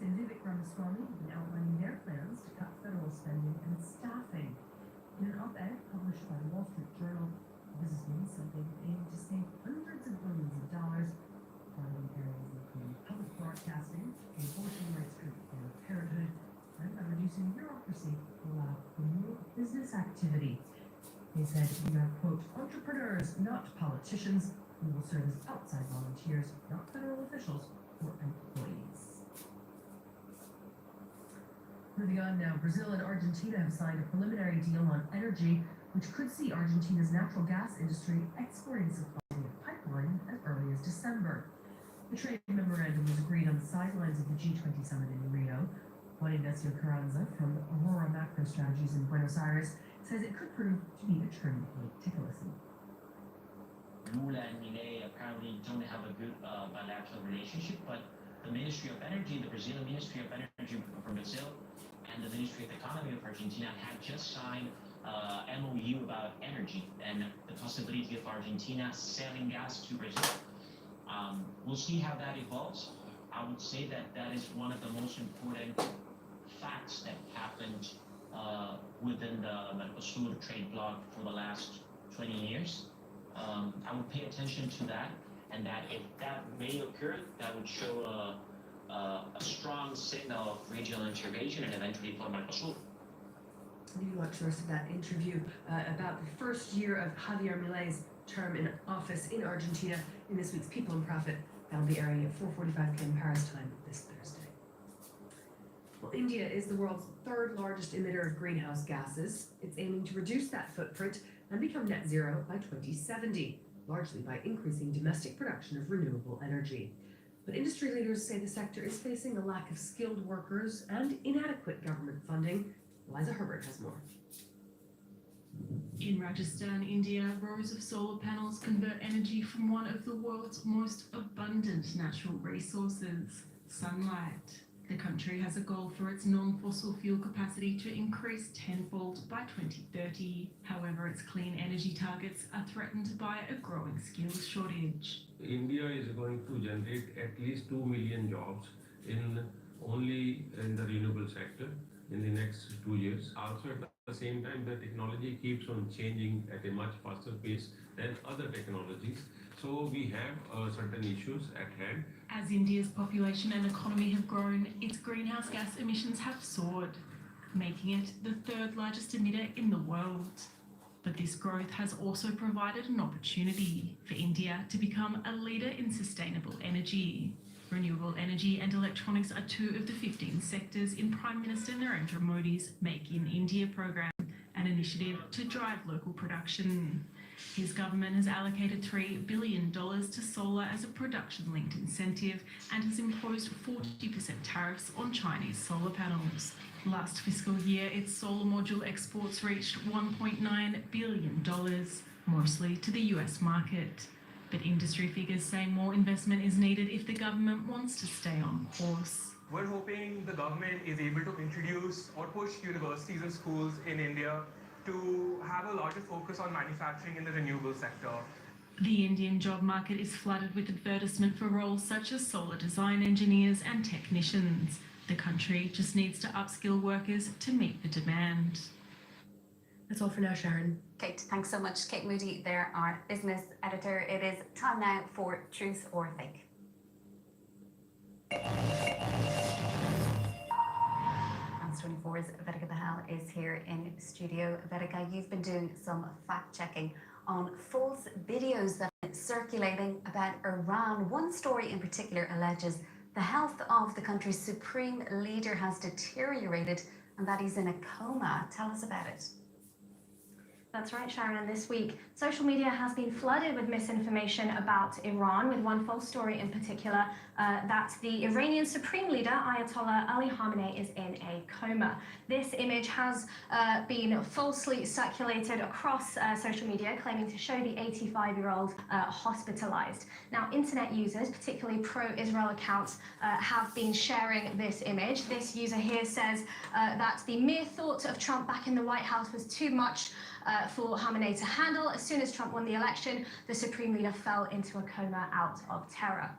and Vivek Ramaswamy have been outlining their plans to cut federal spending and staffing. In an op-ed published by the Wall Street Journal, the businessmen said they would aim to save hundreds of billions of dollars, targeting areas including public broadcasting, the abortion rights group Planned Parenthood, and by reducing bureaucracy to allow for more business activity. They said we are, quote, entrepreneurs, not politicians, who will serve as outside volunteers, not federal officials or employees. Moving on now, Brazil and Argentina have signed a preliminary deal on energy, which could see Argentina's natural gas industry exporting supplies via pipeline as early as December. The trade memorandum was agreed on the sidelines of the G20 summit in Rio. Juan Ignacio Carranza from Aurora Macro Strategies in Buenos Aires says it could prove to be a turning point. Take a listen. Lula and Milei apparently don't have a good bilateral relationship, but the Ministry of Energy, the Brazilian Ministry of Energy from Brazil, and the Ministry of Economy of Argentina had just signed MOU about energy and the possibility of Argentina selling gas to Brazil. We'll see how that evolves. I would say that that is one of the most important facts that happened within the Mercosur trade bloc for the last 20 years. I would pay attention to that, and that if that may occur, that would show a strong signal of regional integration and eventually for Mercosur. You watch the rest of that interview about the first year of Javier Milei's term in office in Argentina in this week's People and Profit. That'll be airing at 4:45 p.m. Paris time this Thursday. Well, India is the world's third largest emitter of greenhouse gases. It's aiming to reduce that footprint and become net zero by 2070, largely by increasing domestic production of renewable energy. But industry leaders say the sector is facing a lack of skilled workers and inadequate government funding. Eliza Herbert has more. In Rajasthan, India, rows of solar panels convert energy from one of the world's most abundant natural resources, sunlight. The country has a goal for its non-fossil fuel capacity to increase tenfold by 2030. However, its clean energy targets are threatened by a growing skills shortage. India is going to generate at least 2 million jobs only in the renewable sector in the next 2 years. Also, at the same time, the technology keeps on changing at a much faster pace than other technologies. So we have certain issues at hand. As India's population and economy have grown, its greenhouse gas emissions have soared, making it the third largest emitter in the world. But this growth has also provided an opportunity for India to become a leader in sustainable energy. Renewable energy and electronics are two of the 15 sectors in Prime Minister Narendra Modi's Make in India program, an initiative to drive local production. His government has allocated $3 billion to solar as a production-linked incentive and has imposed 40% tariffs on Chinese solar panels. Last fiscal year, its solar module exports reached $1.9 billion, mostly to the US market. But industry figures say more investment is needed if the government wants to stay on course. We're hoping the government is able to introduce or push universities and schools in India to have a larger focus on manufacturing in the renewable sector. The Indian job market is flooded with advertisement for roles such as solar design engineers and technicians. The country just needs to upskill workers to meet the demand. That's all for now, Sharon. Kate, thanks so much. Kate Moody there, our business editor. It is time now for Truth or Fake. France 24's Vedika Bahal is here in studio. Vedika, you've been doing some fact-checking on false videos that are circulating about Iran. One story in particular alleges the health of the country's supreme leader has deteriorated and that he's in a coma. Tell us about it. That's right, Sharon. This week, social media has been flooded with misinformation about Iran, with one false story in particular, that the Iranian Supreme Leader, Ayatollah Ali Khamenei, is in a coma. This image has been falsely circulated across social media, claiming to show the 85-year-old hospitalized. Now, internet users, particularly pro-Israel accounts, have been sharing this image. This user here says that the mere thought of Trump back in the White House was too much for Khamenei to handle. As soon as Trump won the election, the Supreme Leader fell into a coma out of terror.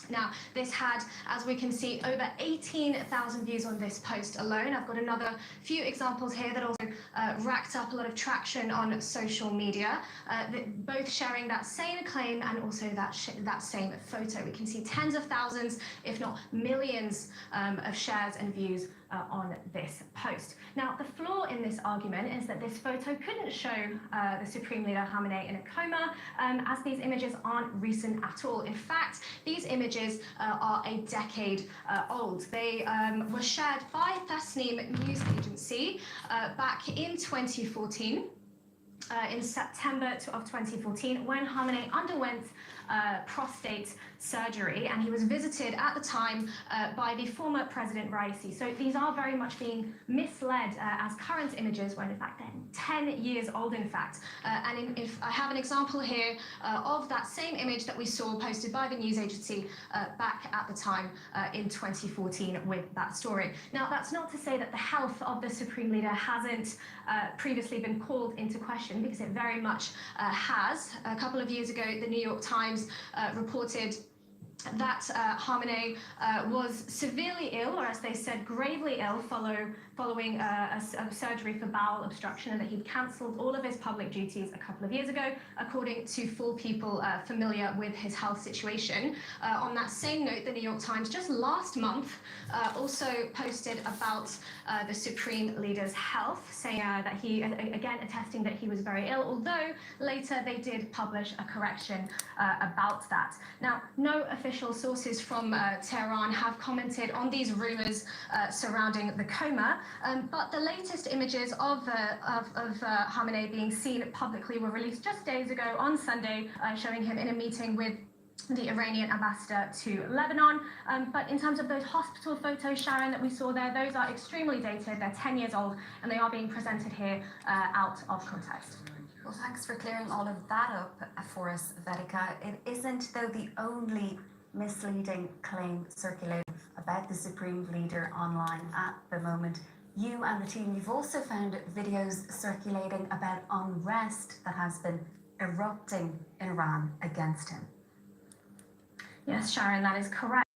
Now, this had, as we can see, over 18,000 views on this post alone. I've got another few examples here that also racked up a lot of traction on social media, both sharing that same claim and also that same photo. We can see tens of thousands, if not millions, of shares and views on this post. Now, the flaw in this argument is that this photo couldn't show the Supreme Leader Khamenei in a coma, as these images aren't recent at all. In fact, these images are a decade old. They were shared by Tasnim News Agency back in 2014. In September of 2014, when Khamenei underwent prostate surgery, and he was visited at the time by the former President Raisi. So these are very much being misled as current images, when in fact they're 10 years old, in fact. If I have an example here of that same image that we saw posted by the news agency back at the time in 2014 with that story. Now, that's not to say that the health of the Supreme Leader hasn't previously been called into question, because it very much has. A couple of years ago, the New York Times reported that Khamenei was severely ill, or as they said, gravely ill, following a surgery for bowel obstruction, and that he'd cancelled all of his public duties a couple of years ago, according to 4 people familiar with his health situation. On that same note, the New York Times just last month also posted about the Supreme Leader's health, saying that he, again, attesting that he was very ill, although later they did publish a correction about that. Now, no official sources from Tehran have commented on these rumors surrounding the coma, but the latest images of Khamenei being seen publicly were released just days ago on Sunday, showing him in a meeting with the Iranian ambassador to Lebanon. But in terms of those hospital photos, Sharon, that we saw there, those are extremely dated. They're 10 years old, and they are being presented here out of context. Well, thanks for clearing all of that up for us, Vedika. It isn't, though, the only misleading claim circulating about the Supreme Leader online at the moment. You and the team, you've also found videos circulating about unrest that has been erupting in Iran against him. Yes, Sharon, that is correct.